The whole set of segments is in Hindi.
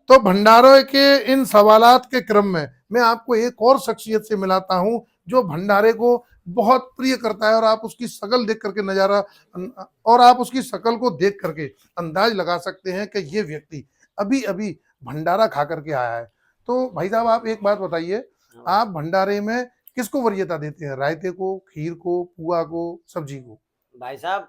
तो भंडारे के इन सवालात के क्रम में मैं आपको एक और शख्सियत से मिलाता हूं जो भंडारे को बहुत प्रिय करता है, और आप उसकी शकल देख करके नजारा और आप उसकी शकल को देख करके अंदाज लगा सकते हैं कि ये व्यक्ति अभी अभी भंडारा खा करके आया है। तो भाई साहब, आप एक बात बताइए, हाँ आप भंडारे में किसको वरीयता देते हैं? रायते को, खीर को, पुआ को, सब्जी को? भाई साहब,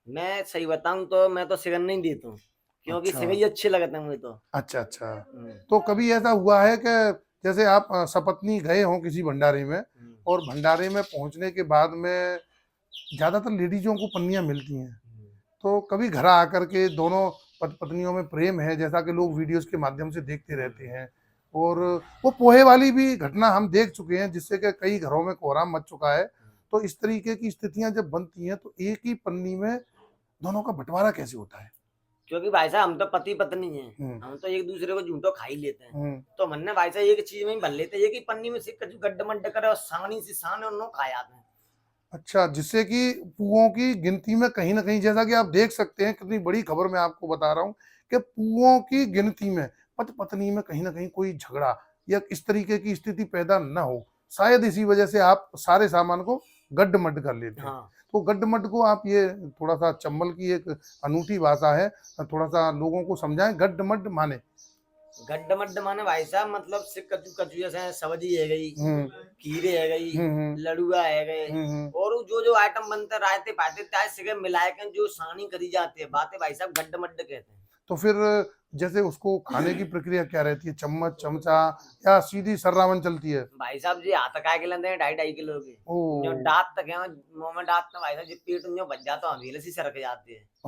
मैं सही बताऊं तो मैं तो सिगन नहीं देता हूँ, क्योंकि अच्छा, सिगई अच्छे लगते हैं मुझे तो। अच्छा, अच्छा। हम्म, तो कभी ऐसा हुआ है कि जैसे आप सपत्नी गए हों किसी भंडारे में, हम्म, और भंडारे में पहुंचने के बाद में ज्यादातर लेडीजों को पन्नियां मिलती हैं, हम्म। तो कभी घर आकर के दोनों पत्नियों में प्रेम है, जैसा कि लोग वीडियोस के माध्यम से देखते रहते हैं, और वो पोहे वाली भी घटना हम देख चुके हैं जिससे कि कई घरों में कोहराम मच चुका है। तो इस तरीके की स्थितियां जब बनती हैं तो एक ही पन्नी में दोनों का बंटवारा कैसे होता है? क्योंकि भाई साहब हम तो पति पत्नी हैं, हम्म, हम तो एक दूसरे को झूठो खा ही लेते हैं। हम्म। तो हमने भाई साहब एक चीज में ही भर लेते हैं, एक ही पन्नी में से कछु गड्ढ मड्ढ करे और सानी से साने उन्होंने खा जाते हैं। अच्छा, जिससे कि पुओं की गिनती में कहीं ना कहीं, जैसा कि आप देख सकते हैं कितनी बड़ी खबर मैं आपको बता रहा हूँ कि पुओं की गिनती में पति पत्नी में कहीं ना कहीं कोई झगड़ा या इस तरीके की स्थिति पैदा न हो, शायद इसी वजह से आप सारे सामान को गड्ढ मड्ढ कर लेते हैं। हाँ, तो गड्ढ मड्ढ को आप, ये थोड़ा सा चंबल की एक अनूठी भाषा है, थोड़ा सा लोगों को समझाएं, गड्ढ मड्ढ माने। गड्ढ मड्ढ माने भाई साहब मतलब से कचू कचू जैसे सब्जी है गई, हम्म, खीरे है गई, हम्म, लड़ुआ है गए, हम्म। और वो जो जो आइटम बनते हैं रायते पाते चाय सिगे मिलाए के जो सानी करी जाती है, बातें भाई साहब गड्ढ मड्ढ कहते हैं। तो फिर जैसे उसको खाने की प्रक्रिया क्या रहती है? चम्मच, चमचा, या सीधी सर्रावन चलती है? भाई साहब जी हाथ काय के लेते हैं 2.5-2.5 किलो के, ओ, जो दांत तक है मुंह में दांत ना भाई साहब जी पेट में बच जाता है, हवेली सी सरक जाती है।